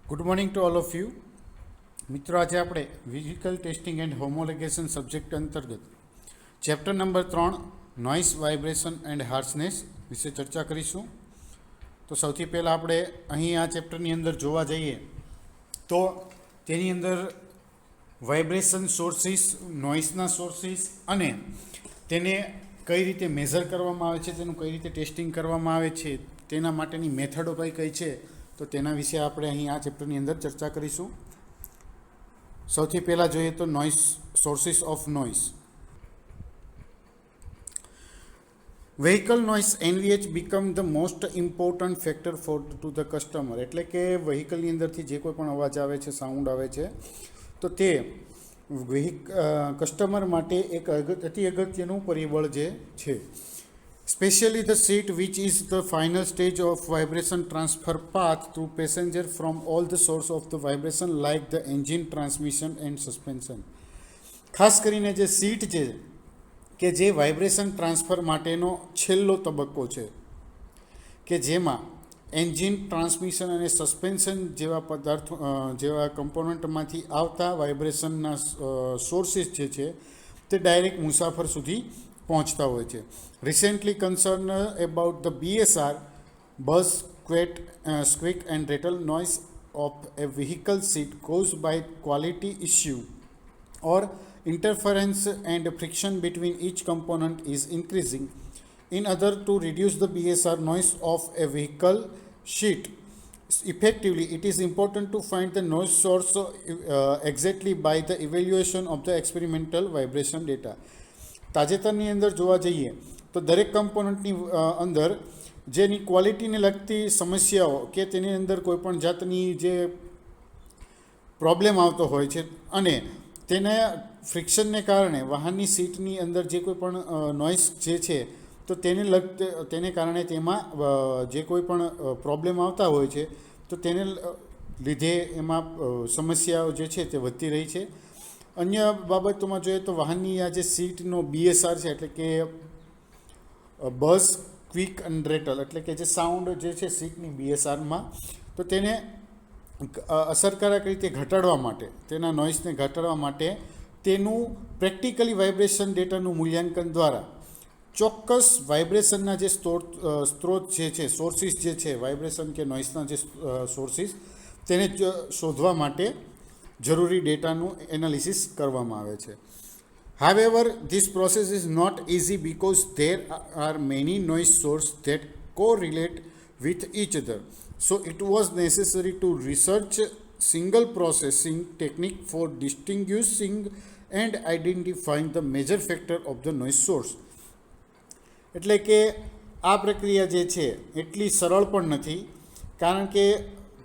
Good morning to all of you. મિત્રો, આજે આપણે vehicle testing and homologation subject અંતર્ગત chapter number 3 noise, vibration and harshness વિશે ચર્ચા કરીશું. તો સૌથી પહેલાં આપણે અહીં આ ચેપ્ટરની અંદર જોવા જઈએ તો તેની અંદર વાઇબ્રેશન સોર્સિસ, નોઇસના સોર્સિસ અને તેને કઈ રીતે મેઝર કરવામાં આવે છે, તેનું કઈ રીતે ટેસ્ટિંગ કરવામાં આવે છે, તેના માટેની મેથડો કઈ છે, તો તેના વિશે આપણે અહીં આ ચેપ્ટરની અંદર ચર્ચા કરીશું. સૌથી પહેલાં જોઈએ તો noise, sources of noise. Vehicle noise NVH become the most important factor for to the customer. એટલે કે વ્હીકલની અંદરથી જે કોઈ પણ અવાજ આવે છે, સાઉન્ડ આવે છે, તો તે કસ્ટમર માટે એક અતિ અગત્યનું પરિબળ જે છે. Especially the seat, which is the final stage of vibration transfer path to passenger from all the source of the vibration like the engine, transmission and suspension. ખાસ કરીને જે સીટ છે કે જે વાઇબ્રેશન ટ્રાન્સફર માટેનો છેલ્લો તબક્કો છે, કે જેમાં એન્જિન, ટ્રાન્સમિશન અને સસ્પેન્શન જેવા પદાર્થો જેવા કમ્પોનન્ટમાંથી આવતા વાઇબ્રેશનના સોર્સિસ જે છે તે ડાયરેક્ટ મુસાફર સુધી પહોંચતા હોય છે. Recently concern about the BSR, buzz, squeak and rattle noise of a vehicle seat caused by quality issue or interference and friction between each component is increasing. In order to reduce the BSR noise of a vehicle sheet effectively, it is important to find the noise source exactly by the evaluation of the experimental vibration data. તાજેતરની અંદર જોવા જઈએ તો દરેક કમ્પોનન્ટની અંદર જેની ક્વોલિટીને લગતી સમસ્યાઓ કે તેની અંદર કોઈપણ જાતની જે પ્રોબ્લેમ આવતો હોય છે અને તેને ફ્રિક્શનને કારણે વાહનની સીટની અંદર જે કોઈ પણ નોઇસ જે છે તો તેને કારણે તેમાં જે કોઈ પણ પ્રોબ્લેમ આવતા હોય છે તો તેને લીધે એમાં સમસ્યાઓ જે છે તે વધતી રહી છે. અન્ય બાબતોમાં જોઈએ તો વાહનની આ જે સીટનો BSR છે, એટલે કે બઝ, ક્વિક એન્ડ રેટલ, એટલે કે જે સાઉન્ડ જે છે સીટની BSRમાં, તો તેને અસરકારક રીતે ઘટાડવા માટે, તેના નોઇસને ઘટાડવા માટે તેનું પ્રેક્ટિકલી વાઇબ્રેશન ડેટાનું મૂલ્યાંકન દ્વારા ચોક્કસ વાઇબ્રેશનના જે સ્ત્રોત જે છે, સોર્સિસ જે છે, વાઇબ્રેશન કે નોઇસના જે સોર્સિસ, તેને શોધવા માટે જરૂરી ડેટાનું એનાલિસિસ કરવામાં આવે છે. However, this process is not easy because there are many noise sources that correlate with each other. So it was necessary to research single processing technique for distinguishing and identifying the major factor of the noise source. એટલે કે આ પ્રક્રિયા જે છે એટલી સરળ પણ નથી, કારણ કે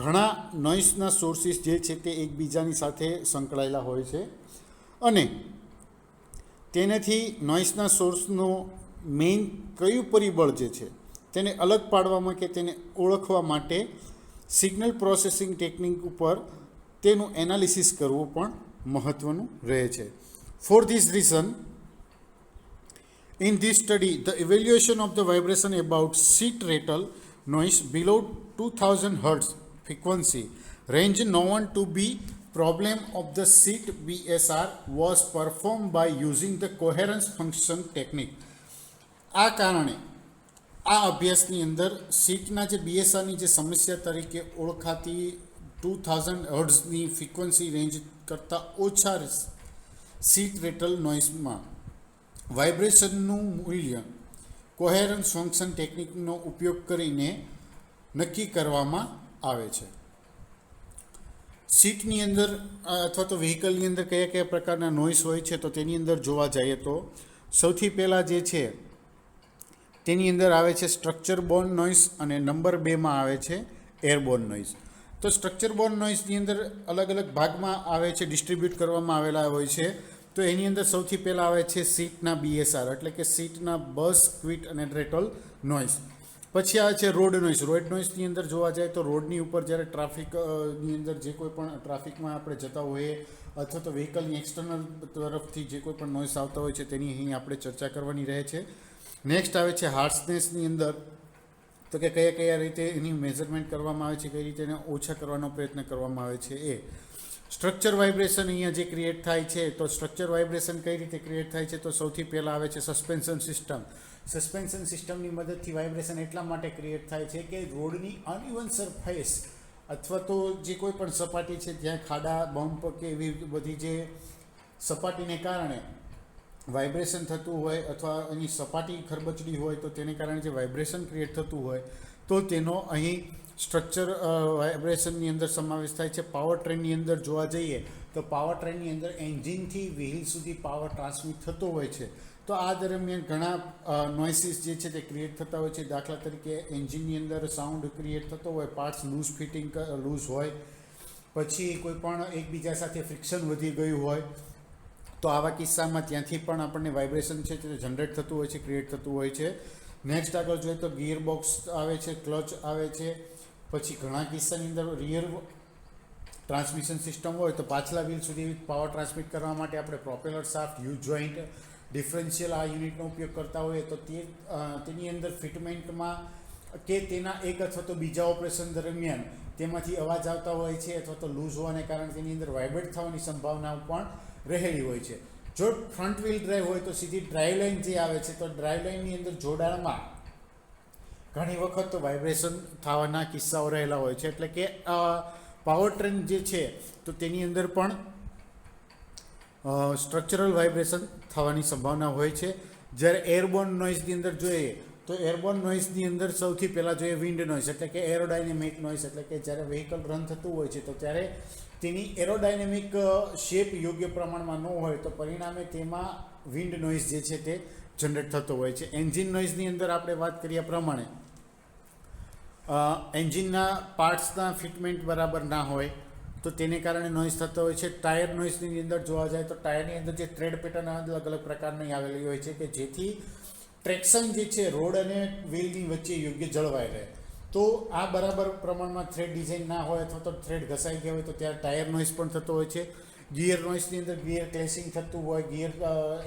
ઘણા નોઇસના સોર્સિસ જે છે તે એકબીજાની સાથે સંકળાયેલા હોય છે અને તેનાથી નોઇસના સોર્સનો મેઇન કયું પરિબળ જે છે તેને અલગ પાડવામાં કે તેને ઓળખવા માટે સિગ્નલ પ્રોસેસિંગ ટેકનિક ઉપર તેનું એનાલિસિસ કરવું પણ મહત્ત્વનું રહે છે. For this reason, in this study, the evaluation of the vibration about seat rattle noise below 2000 Hz frequency range known to be problem of the seat BSR was performed by using the coherence function technique. આ કારણે આ અભ્યાસની અંદર સીટના જે BSRની જે સમસ્યા તરીકે ઓળખાતી 2000 હર્ટ્ઝની ફ્રીક્વન્સી રેન્જ કરતાં ઓછા સીટ રેટલ નોઇસમાં વાઇબ્રેશનનું મૂલ્ય કોહેરન્સ ફંક્શન ટેકનિકનો ઉપયોગ કરીને નક્કી કરવામાં આવે છે. સીટની અંદર અથવા તો વ્હીકલની અંદર કયા કયા પ્રકારના નોઇસ હોય છે, તો તેની અંદર જોવા જઈએ તો સૌથી પહેલાં જે છે તેની અંદર આવે છે સ્ટ્રક્ચર બોર્ન નોઇસ અને નંબર 2માં આવે છે એરબોર્ન નોઇસ. તો સ્ટ્રક્ચર બોર્ન નોઇસની અંદર અલગ અલગ ભાગમાં આવે છે, ડિસ્ટ્રીબ્યુટ કરવામાં આવેલા હોય છે. તો એની અંદર સૌથી પહેલાં આવે છે સીટના BSR, એટલે કે સીટના બઝ, ક્વિક અને રેટલ નોઇસ. પછી આવે છે રોડ નોઇસ. રોડ નોઇસની અંદર જોવા જાય તો રોડની ઉપર જ્યારે ટ્રાફિકની અંદર જે કોઈ પણ ટ્રાફિકમાં આપણે જતા હોઈએ અથવા તો વ્હીકલની એક્સટર્નલ તરફથી જે કોઈ પણ નોઇસ આવતા હોય છે તેની અહીં આપણે ચર્ચા કરવાની રહે છે. નેક્સ્ટ આવે છે હાર્શનેસની અંદર તો કે કયા કયા રીતે એની મેઝરમેન્ટ કરવામાં આવે છે, કઈ રીતે એને ઓછા કરવાનો પ્રયત્ન કરવામાં આવે છે. એ સ્ટ્રક્ચર વાઇબ્રેશન અહીંયા જે ક્રિએટ થાય છે, તો સ્ટ્રક્ચર વાઇબ્રેશન કઈ રીતે ક્રિએટ થાય છે, તો સૌથી પહેલાં આવે છે સસ્પેન્શન સિસ્ટમ. સસ્પેન્શન સિસ્ટમની મદદથી વાઇબ્રેશન એટલા માટે ક્રિએટ થાય છે કે રોડની અનઇવન સરફેસ અથવા તો જે કોઈ પણ સપાટી છે ત્યાં ખાડા, બમ્પ કે એવી બધી જે સપાટીને કારણે વાઇબ્રેશન થતું હોય અથવા એની સપાટી ખરબચડી હોય તો તેને કારણે જે વાઇબ્રેશન ક્રિએટ થતું હોય તો તેનો અહીં સ્ટ્રક્ચર વાઇબ્રેશનની અંદર સમાવેશ થાય છે. પાવર ટ્રેનની અંદર જોવા જઈએ તો પાવર ટ્રેનની અંદર એન્જિનથી વ્હીલ સુધી પાવર ટ્રાન્સમિટ થતો હોય છે. તો આ દરમિયાન ઘણા નોઇસીસ જે છે તે ક્રિએટ થતા હોય છે. દાખલા તરીકે એન્જિનની અંદર સાઉન્ડ ક્રિએટ થતો હોય, પાર્ટ્સ લૂઝ હોય, પછી કોઈ પણ એકબીજા સાથે ફ્રિક્શન વધી ગયું હોય, તો આવા કિસ્સામાં ત્યાંથી પણ આપણને વાઇબ્રેશન છે તે જનરેટ થતું હોય છે, ક્રિએટ થતું હોય છે. નેક્સ્ટ આગળ જોઈએ તો ગિયર બોક્સ આવે છે, ક્લચ આવે છે. પછી ઘણા કિસ્સાની અંદર રિયર ટ્રાન્સમિશન સિસ્ટમ હોય તો પાછલા વ્હીલ સુધી પાવર ટ્રાન્સમિટ કરવા માટે આપણે propeller shaft, you joint, differential આ યુનિટનો ઉપયોગ કરતા હોઈએ તો તેની અંદર ફિટમેન્ટમાં કે તેના એક અથવા તો બીજા ઓપરેશન દરમિયાન તેમાંથી અવાજ આવતા હોય છે અથવા તો લૂઝ હોવાને કારણે તેની અંદર વાઇબ્રેટ થવાની સંભાવનાઓ પણ રહેલી હોય છે. જો ફ્રન્ટ વ્હીલ ડ્રાઈવ હોય તો સીધી ડ્રાઈવ લાઇન જે આવે છે તો ડ્રાઈવ લાઇનની અંદર જોડાણમાં ઘણી વખત તો વાઇબ્રેશન થવાના કિસ્સાઓ રહેલા હોય છે. એટલે કે પાવર ટ્રેન જે છે તો તેની અંદર પણ સ્ટ્રક્ચરલ વાઇબ્રેશન થવાની સંભાવના હોય છે. જ્યારે એરબોર્ન નોઇઝની અંદર જોઈએ તો એરબોર્ન નોઇઝની અંદર સૌથી પહેલાં જોઈએ વિન્ડ નોઇઝ, એટલે કે એરોડાયનેમિક નોઇઝ. એટલે કે જ્યારે વ્હીકલ રન થતું હોય છે તો ત્યારે તેની એરોડાયનેમિક શેપ યોગ્ય પ્રમાણમાં ન હોય તો પરિણામે તેમાં વિન્ડ નોઇઝ જે છે તે જનરેટ થતો હોય છે. એન્જિન નોઇઝની અંદર આપણે વાત કર્યા પ્રમાણે એન્જિનના પાર્ટ્સના ફિટમેન્ટ બરાબર ના હોય તો તેને કારણે નોઇઝ થતો હોય છે. ટાયર નોઇઝની અંદર જોવા જાય તો ટાયરની અંદર જે થ્રેડ પેટર્ન અલગ અલગ પ્રકારની આવેલી હોય છે કે જેથી ટ્રેક્શન જે છે રોડ અને વ્હીલની વચ્ચે યોગ્ય જળવાઈ રહે. તો આ બરાબર પ્રમાણમાં થ્રેડ ડિઝાઇન ના હોય અથવા તો થ્રેડ ઘસાઈ ગયા હોય તો ત્યારે ટાયર નોઇઝ પણ થતો હોય છે. ગિયર નોઇઝની અંદર ગિયર ક્લેશિંગ થતું હોય, ગિયર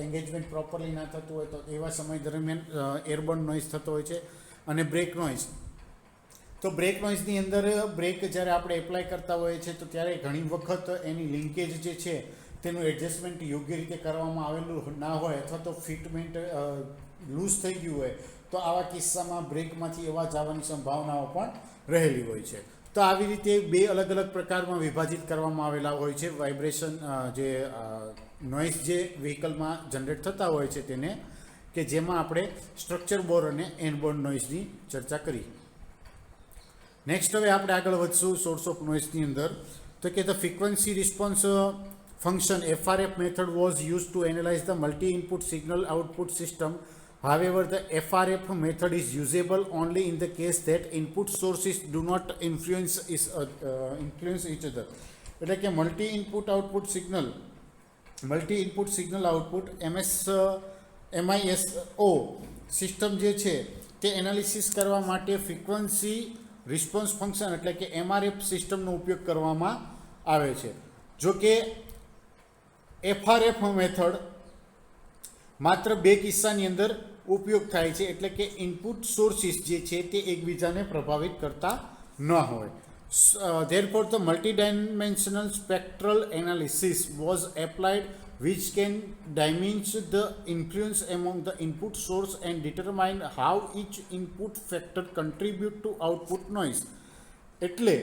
એન્ગેજમેન્ટ પ્રોપરલી ના થતું હોય તો એવા સમય દરમિયાન એરબોર્ન નોઇઝ થતો હોય છે. અને બ્રેક નોઇઝ, તો બ્રેક નોઇઝની અંદર બ્રેક જ્યારે આપણે એપ્લાય કરતા હોઈએ છીએ તો ત્યારે ઘણી વખત એની લિંકેજ જે છે તેનું એડજસ્ટમેન્ટ યોગ્ય રીતે કરવામાં આવેલું ના હોય અથવા તો ફિટમેન્ટ લૂઝ થઈ ગયું હોય તો આવા કિસ્સામાં બ્રેકમાંથી અવાજ આવવાની સંભાવનાઓ પણ રહેલી હોય છે. તો આવી રીતે બે અલગ અલગ પ્રકારમાં વિભાજિત કરવામાં આવેલા હોય છે વાઇબ્રેશન, જે નોઇઝ જે વ્હીકલમાં જનરેટ થતા હોય છે તેને, કે જેમાં આપણે સ્ટ્રક્ચર બોર અને એનબોર્ન નોઇઝની ચર્ચા કરી. નેક્સ્ટ હવે આપણે આગળ વધશું સોર્સ ઓફ નોઇઝની અંદર. તો કે the frequency response function FRF method was used to analyze the multi-input signal output system. However, the FRF method is usable only in the case that input sources do not influence each other. એટલે કે multi input signal output MISO system જે છે તે analysis કરવા માટે frequency response function એટલે કે MRF સિસ્ટમનો ઉપયોગ કરવામાં આવે છે. જો કે FRF મેથડ માત્ર બે કિસ્સાની અંદર ઉપયોગ થાય છે, એટલે કે ઇનપુટ સોર્સિસ જે છે તે એકબીજાને પ્રભાવિત કરતા ન હોય. Therefore, the multidimensional spectral analysis was applied which can diminish the influence among the input source and determine how each input factor contribute to output noise. એટલે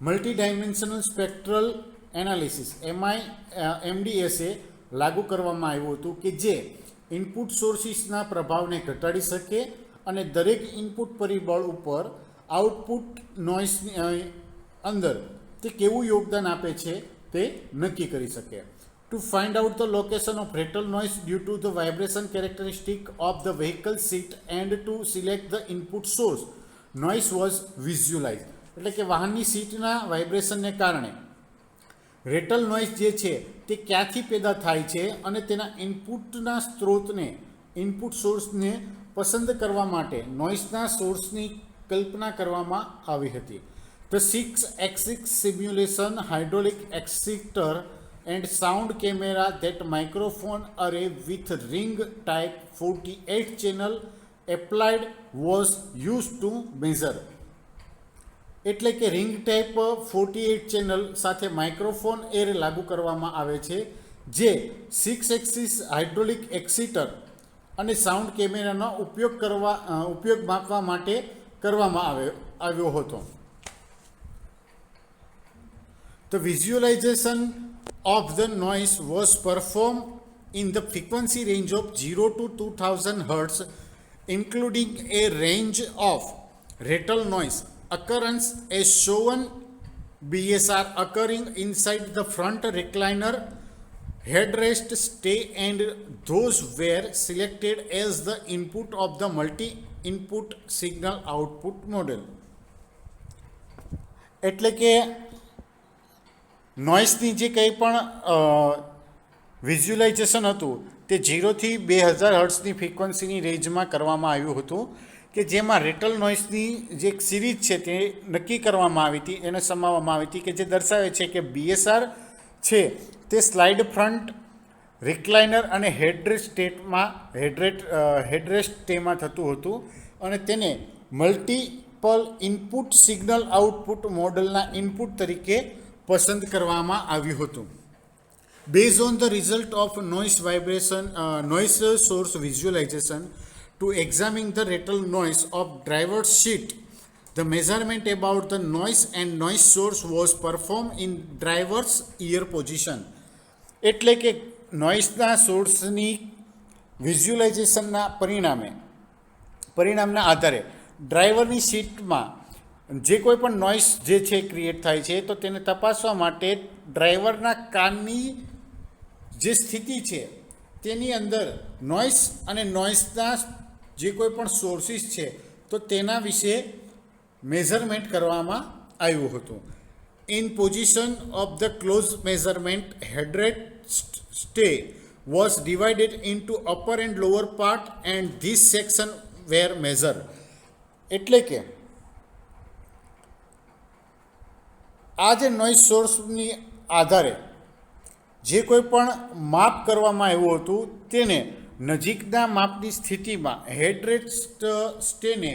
મલ્ટીડાયમેન્શનલ સ્પેક્ટ્રલ એનાલિસિસ MDSA લાગુ કરવામાં આવ્યું હતું કે જે ઇનપુટ સોર્સિસના પ્રભાવને ઘટાડી શકે અને દરેક ઇનપુટ પરિબળ ઉપર આઉટપુટ નોઇઝની અંદર તે કેવું યોગદાન આપે છે તે નક્કી કરી શકે. To find out the location of rattle noise due to the vibration characteristic of the vehicle seat and to select the input source, noise was visualized. એટલે કે વાહનની સીટના વાઇબ્રેશનને કારણે રેટલ નોઇઝ જે છે તે ક્યાંથી પેદા થાય છે અને તેના ઇનપુટના સ્ત્રોતને, ઇનપુટ સોર્સને પસંદ કરવા માટે નોઇઝના સોર્સની કલ્પના કરવામાં આવી હતી. The 6-axis simulation, hydraulic exciter and sound camera that microphone array with ring type 48 channel applied was used to measure. એટલે કે રિંગ ટાઈપ 48 ચેનલ સાથે માઇક્રોફોન એર લાગુ કરવામાં આવે છે, જે 6 એક્સિસ હાઇડ્રોલિક એક્સિટર અને સાઉન્ડ કેમેરાનો ઉપયોગ માપવા માટે કરવામાં આવ્યો હતો. The visualization of the noise was performed in the frequency range of 0 to 2000 Hz, including a range of rattle noise occurrence as shown BSR occurring inside the front recliner headrest stay, and those were selected as the input of the multi-input signal output model. એટલે કે નોઇસની જે કંઈ પણ visualisation હતું તે 0થી 2000 હર્ટ્ઝની ફ્રીક્વન્સીની રેન્જમાં કરવામાં આવ્યું હતું, કે જેમાં રેટલ નોઇસની જે એક સિરીઝ છે તે નક્કી કરવામાં આવી હતી, એને સમાવવામાં આવી હતી, કે જે દર્શાવે છે કે BSR છે તે સ્લાઇડ ફ્રન્ટ રિક્લાઇનર અને હેડરેસ્ટ સ્ટેમાં થતું હતું, અને તેને મલ્ટિપલ ઇનપુટ સિગ્નલ આઉટપુટ મોડલના ઇનપુટ તરીકે પસંદ કરવામાં આવ્યું હતું. Based on the result of noise source visualization, to examine the rattle noise of driver's seat, the measurement about the noise and noise source was performed in driver's ear position. એટલે કે નોઇસના સોર્સની વિઝ્યુલાઇઝેશનના પરિણામના આધારે ડ્રાઈવરની સીટમાં જે કોઈ પણ નોઇસ જે છે ક્રિએટ થાય છે, તો તેને તપાસવા માટે ડ્રાઈવરના કાનની જે સ્થિતિ છે તેની અંદર નોઇસ અને નોઇસના જે કોઈ પણ સોર્સિસ છે તો તેના વિશે મેઝરમેન્ટ કરવામાં આવ્યું હતું. In position of the close measurement headrest stay was divided into upper and lower part, and this section were measured. એટલે કે આ જે નોઇઝ સોર્સની આધારે જે કોઈ પણ માપ કરવામાં આવ્યું હતું તેને નજીકના માપની સ્થિતિમાં હેડરેસ્ટ સ્ટેને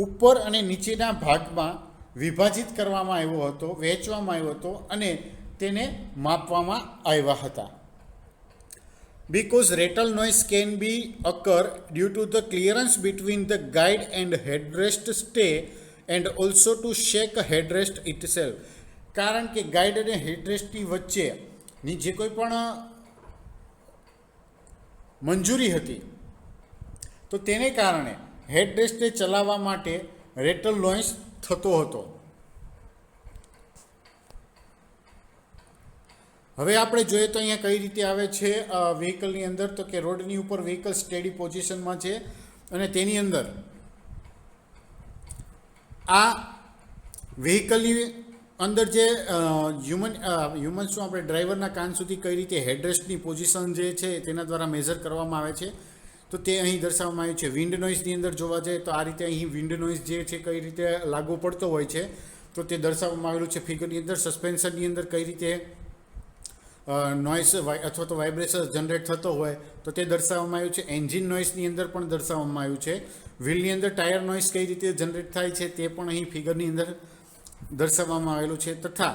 ઉપર અને નીચેના ભાગમાં વિભાજિત કરવામાં આવ્યો હતો, વહેંચવામાં આવ્યો હતો અને તેને માપવામાં આવ્યા હતા. Because rattle noise can be occur due to the clearance between the guide and headrest stay, and also to shake headrest itself. કારણ કે ગાઈડ અને હેડરેસ્ટની વચ્ચેની જે કોઈ પણ મંજૂરી હતી તો તેને કારણે હેડરેસ્ટને ચલાવવા માટે રેટલ નોઇસ થતો હતો. હવે આપણે જોઈએ તો અહીંયા કઈ રીતે આવે છે વ્હીકલની અંદર, તો કે રોડની ઉપર વ્હીકલ સ્ટેડી પોઝિશનમાં છે અને તેની અંદર આ વ્હીકલની અંદર જે હ્યુમન શું આપણે ડ્રાઈવરના કાન સુધી કઈ રીતે હેડરેસ્ટની પોઝિશન જે છે તેના દ્વારા મેઝર કરવામાં આવે છે, તો તે અહીં દર્શાવવામાં આવ્યું છે. વિન્ડ નોઇઝની અંદર જોવા જઈએ તો આ રીતે અહીં વિન્ડ નોઇઝ જે છે કઈ રીતે લાગુ પડતો હોય છે તો તે દર્શાવવામાં આવેલું છે ફિગરની અંદર. સસ્પેન્શનની અંદર કઈ રીતે નોઇસ અથવા તો વાઇબ્રેશન જનરેટ થતો હોય તો તે દર્શાવવામાં આવ્યું છે. એન્જિન નોઇસની અંદર પણ દર્શાવવામાં આવ્યું છે. વ્હીલની અંદર ટાયર નોઇસ કઈ રીતે જનરેટ થાય છે તે પણ અહીં ફિગરની અંદર દર્શાવવામાં આવેલું છે. તથા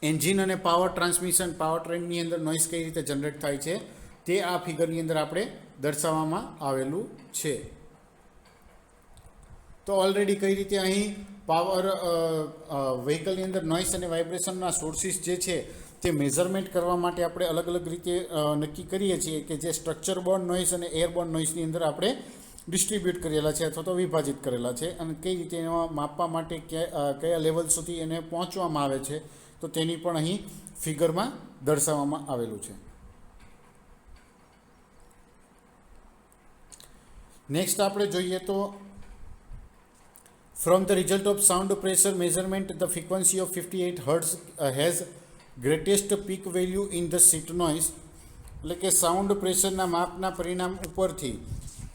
એન્જિન અને પાવર ટ્રેનની અંદર નોઇસ કઈ રીતે જનરેટ થાય છે તે આ ફિગરની અંદર આપણે દર્શાવવામાં આવેલું છે. તો ઓલરેડી કઈ રીતે અહીં પાવર વ્હીકલની અંદર નોઇસ અને વાઇબ્રેશનના સોર્સિસ જે છે તે મેઝરમેન્ટ કરવા માટે આપણે અલગ અલગ રીતે નક્કી કરીએ છીએ, કે જે સ્ટ્રક્ચર બોર્ન નોઇસ અને એરબોર્ન નોઇસની અંદર આપણે ડિસ્ટ્રીબ્યુટ કરેલા છે અથવા તો વિભાજિત કરેલા છે, અને કઈ રીતે એમાં માપવા માટે કયા લેવલ સુધી એને પહોંચવામાં આવે છે તો તેની પણ અહીં ફિગરમાં દર્શાવવામાં આવેલું છે. નેક્સ્ટ આપણે જોઈએ તો from the result of sound pressure measurement the frequency of 58 hertz has greatest peak value in the seat noise. એટલે કે સાઉન્ડ પ્રેશરના માપના પરિણામ ઉપરથી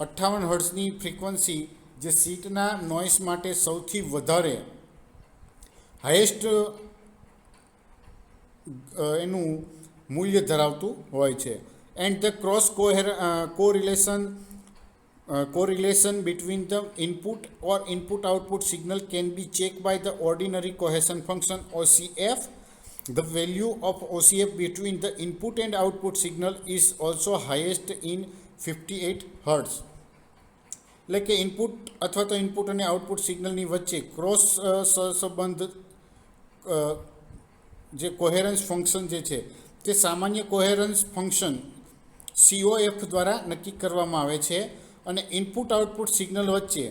58 હર્ટ્ઝની ફ્રીક્વન્સી જે સીટના નોઇસ માટે સૌથી વધારે હાઈએસ્ટ એનું મૂલ્ય ધરાવતું હોય છે. And the cross correlation correlation between the input or input-output signal can be checked by the ordinary cohesion function OCF. The value of OCF between the input and output signal is also highest in 58 Hz. એટલે કે input અથવા તો input અને output સિગ્નલની વચ્ચે cross સહસંબંધ જે કોહેરન્સ function જે છે તે સામાન્ય કોહેરન્સ ફંક્શન COF દ્વારા નક્કી કરવામાં આવે છે અને ઇનપુટ આઉટપુટ સિગ્નલ વચ્ચે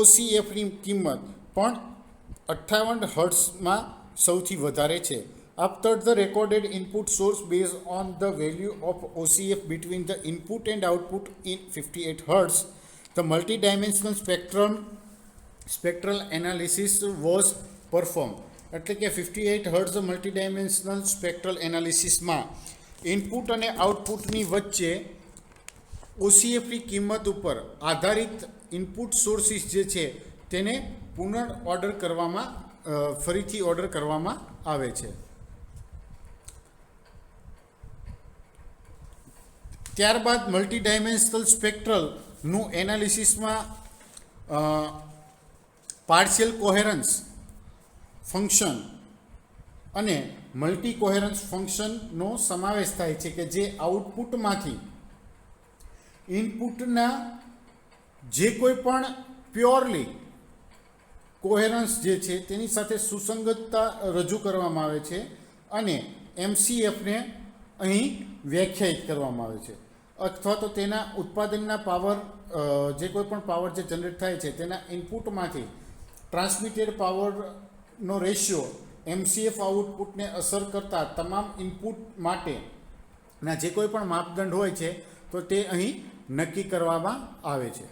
OCFની કિંમત પણ 58 હર્ટ્ઝમાં સૌથી વધારે છે. After the recorded input source based on the value of OCF between the input and output in 58 Hz, the multidimensional spectral analysis was performed. એટલે કે 58 હર્ટ્ઝ મલ્ટીડાયમેન્શનલ સ્પેક્ટ્રલ એનાલિસિસમાં ઇનપુટ અને આઉટપુટની વચ્ચે ઓસીએફની કિંમત ઉપર આધારિત ઇનપુટ સોર્સિસ જે છે તેને પુનઃ ઓર્ડર કરવામાં ફરીથી ઓર્ડર કરવામાં આવે છે. ત્યારબાદ મલ્ટીડાયમેન્શનલ સ્પેક્ટ્રલનું એનાલિસિસમાં પાર્શિયલ કોહેરન્સ ફંક્શન અને મલ્ટી કોહેરન્સ ફંક્શનનો સમાવેશ થાય છે કે જે આઉટપુટમાંથી ઇનપુટના જે કોઈ પણ પ્યોરલી કોહેરન્સ જે છે તેની સાથે સુસંગતતા રજૂ કરવામાં આવે છે અને MCFને અહીં વ્યાખ્યાયિત કરવામાં આવે છે અથવા તો તેના ઉત્પાદનના પાવર જે કોઈ પણ પાવર જે જનરેટ થાય છે તેના ઇનપુટમાંથી ટ્રાન્સમિટેડ પાવરનો રેશિયો MCF આઉટપુટને અસર કરતા તમામ ઇનપુટ માટેના જે કોઈ પણ માપદંડ હોય છે તો તે અહીં નક્કી કરવામાં આવે છે.